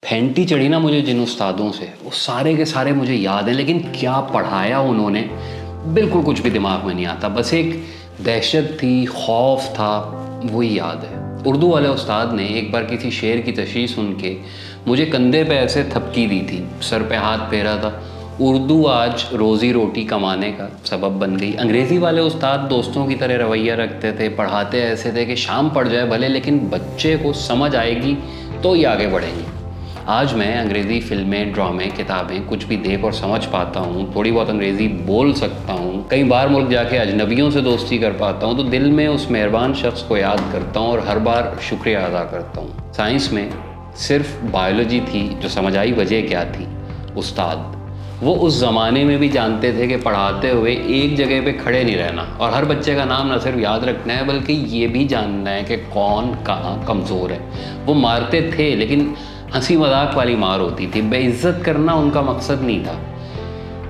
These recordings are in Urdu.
پھینٹی چڑھی نا مجھے جن استادوں سے، وہ سارے کے سارے مجھے یاد ہیں، لیکن کیا پڑھایا انہوں نے بالکل کچھ بھی دماغ میں نہیں آتا. بس ایک دہشت تھی، خوف تھا، وہی یاد ہے. اردو والے استاد نے ایک بار کسی شعر کی تشریح سن کے مجھے کندھے پہ ایسے تھپکی دی تھی، سر پہ ہاتھ پھیرا تھا. اردو آج روزی روٹی کمانے کا سبب بن گئی. انگریزی والے استاد دوستوں کی طرح رویہ رکھتے تھے، پڑھاتے ایسے تھے کہ شام پڑ جائے بھلے، لیکن بچے کو سمجھ آئے گی تو ہی آگے بڑھیں گے. آج میں انگریزی فلمیں، ڈرامے، کتابیں کچھ بھی دیکھ اور سمجھ پاتا ہوں، تھوڑی بہت انگریزی بول سکتا ہوں، کئی بار ملک جا کے اجنبیوں سے دوستی کر پاتا ہوں، تو دل میں اس مہربان شخص کو یاد کرتا ہوں اور ہر بار شکریہ ادا کرتا ہوں. سائنس میں صرف بایولوجی تھی جو سمجھ آئی وجہ کیا تھی. استاد وہ اس زمانے میں بھی جانتے تھے کہ پڑھاتے ہوئے ایک جگہ پہ کھڑے نہیں رہنا، اور ہر بچے کا نام نہ صرف یاد رکھنا ہے بلکہ یہ بھی جاننا ہے کہ کون کہاں کمزور ہے. وہ مارتے تھے لیکن ہنسی مذاق والی مار ہوتی تھی، بے عزت کرنا ان کا مقصد نہیں تھا.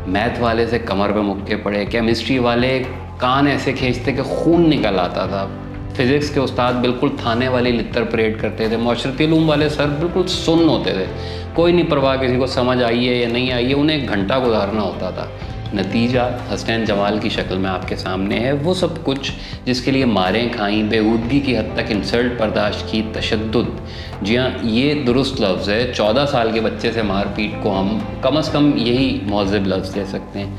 میتھ والے سے کمر پہ مکے پڑے، کیمسٹری والے کان ایسے کھینچتے کہ خون نکل آتا تھا، فزکس کے استاد بالکل تھانے والی لتر پریڈ کرتے تھے، معاشرتی علوم والے سر بالکل سن ہوتے تھے، کوئی نہیں پرواہ کسی کو سمجھ آئی ہے یا نہیں آئی ہے، انہیں ایک گھنٹہ گزارنا ہوتا تھا. نتیجہ حسنین جمال کی شکل میں آپ کے سامنے ہے. وہ سب کچھ جس کے لیے ماریں کھائیں، بےہودگی کی حد تک انسلٹ برداشت کی، تشدد، جی ہاں یہ درست لفظ ہے. 14 سال کے بچے سے مار پیٹ کو ہم کم از کم یہی مہذب لفظ دے سکتے ہیں.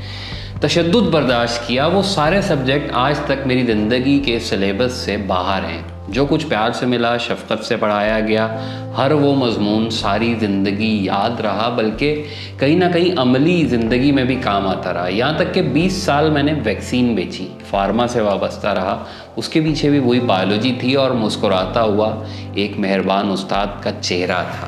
تشدد برداشت کیا. وہ سارے سبجیکٹ آج تک میری زندگی کے سلیبس سے باہر ہیں. جو کچھ پیار سے ملا، شفقت سے پڑھایا گیا، ہر وہ مضمون ساری زندگی یاد رہا، بلکہ کہیں نہ کہیں عملی زندگی میں بھی کام آتا رہا. یہاں تک کہ 20 سال میں نے ویکسین بیچی، فارما سے وابستہ رہا. اس کے پیچھے بھی وہی بایولوجی تھی اور مسکراتا ہوا ایک مہربان استاد کا چہرہ تھا.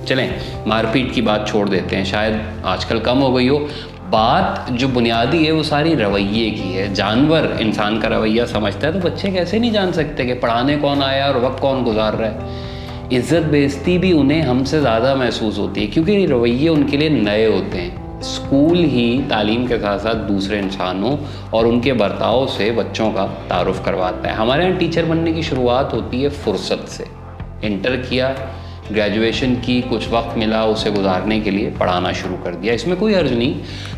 چلیں مار پیٹ کی بات چھوڑ دیتے ہیں، شاید آج کل کم ہو گئی ہو. بات جو بنیادی ہے وہ ساری رویے کی ہے. جانور انسان کا رویہ سمجھتا ہے تو بچے کیسے نہیں جان سکتے کہ پڑھانے کون آیا اور وقت کون گزار رہا ہے. عزت بے عزتی بھی انہیں ہم سے زیادہ محسوس ہوتی ہے کیونکہ یہ رویے ان کے لیے نئے ہوتے ہیں. اسکول ہی تعلیم کے ساتھ ساتھ دوسرے انسانوں اور ان کے برتاؤ سے بچوں کا تعارف کرواتا ہے. ہمارے یہاں ٹیچر بننے کی شروعات ہوتی ہے فرصت سے. انٹر کیا، گریجویشن کی، کچھ وقت ملا اسے گزارنے کے لیے پڑھانا شروع کر دیا. اس میں کوئی حرج نہیں.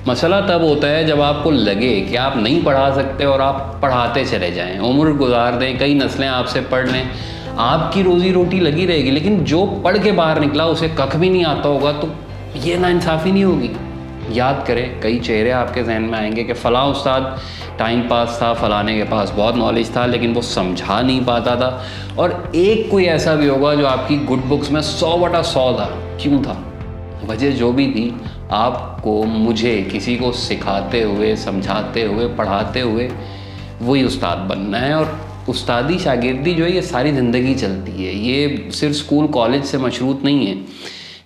مسئلہ تب ہوتا ہے جب آپ کو لگے کہ آپ نہیں پڑھا سکتے اور آپ پڑھاتے چلے جائیں، عمر گزار دیں، کئی نسلیں آپ سے پڑھ لیں، آپ کی روزی روٹی لگی رہے گی، لیکن جو پڑھ کے باہر نکلا اسے ککھ بھی نہیں آتا ہوگا تو یہ ناانصافی نہیں ہوگی. یاد کریں، کئی چہرے آپ کے ذہن میں آئیں گے کہ فلاں استاد ٹائم پاس تھا، فلانے کے پاس بہت نالج تھا لیکن وہ سمجھا نہیں پاتا تھا، اور ایک کوئی ایسا بھی ہوگا جو آپ کی گڈ بکس میں 100/100 تھا. کیوں تھا؟ وجہ جو بھی تھی، آپ کو، مجھے، کسی کو سکھاتے ہوئے، سمجھاتے ہوئے، پڑھاتے ہوئے وہی استاد بننا ہے. اور استادی شاگردی جو ہے یہ ساری زندگی چلتی ہے، یہ صرف اسکول کالج سے مشروط نہیں ہے.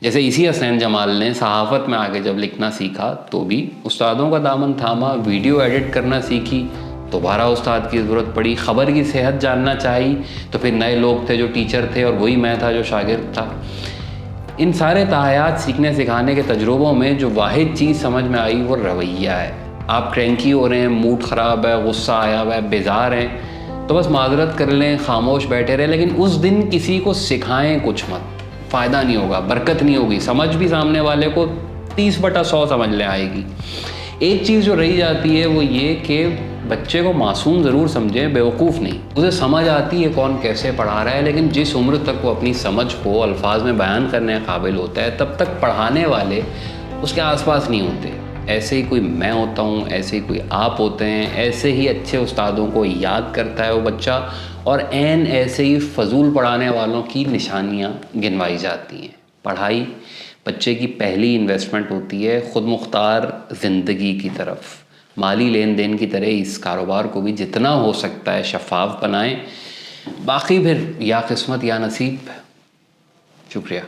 جیسے اسی حسنین جمال نے صحافت میں آگے جب لکھنا سیکھا تو بھی استادوں کا دامن تھاما، ویڈیو ایڈٹ کرنا سیکھی، دوبارہ استاد کی ضرورت پڑی، خبر کی صحت جاننا چاہی تو پھر نئے لوگ تھے جو ٹیچر تھے اور وہی میں تھا جو شاگرد تھا. ان سارے تاحیات سیکھنے سکھانے کے تجربوں میں جو واحد چیز سمجھ میں آئی وہ رویہ ہے. آپ کرینکی ہو رہے ہیں، موڈ خراب ہے، غصہ آیا ہوا ہے، بیزار ہیں، تو بس معذرت کر لیں، خاموش بیٹھے رہیں، لیکن اس دن کسی کو سکھائیں کچھ مت. فائدہ نہیں ہوگا، برکت نہیں ہوگی، سمجھ بھی سامنے والے کو 30/100 سمجھ لے آئے گی. ایک چیز جو رہی جاتی ہے وہ یہ کہ بچے کو معصوم ضرور سمجھیں، بیوقوف نہیں. اسے سمجھ آتی ہے کون کیسے پڑھا رہا ہے، لیکن جس عمر تک وہ اپنی سمجھ کو الفاظ میں بیان کرنے کے قابل ہوتا ہے تب تک پڑھانے والے اس کے آس پاس نہیں ہوتے. ایسے ہی کوئی میں ہوتا ہوں، ایسے ہی کوئی آپ ہوتے ہیں، ایسے ہی اچھے استادوں کو یاد کرتا ہے وہ بچہ، اور عین ایسے ہی فضول پڑھانے والوں کی نشانیاں گنوائی جاتی ہیں. پڑھائی بچے کی پہلی انویسٹمنٹ ہوتی ہے خود مختار زندگی کی طرف. مالی لین دین کی طرح اس کاروبار کو بھی جتنا ہو سکتا ہے شفاف بنائیں، باقی پھر یا قسمت یا نصیب. شکریہ.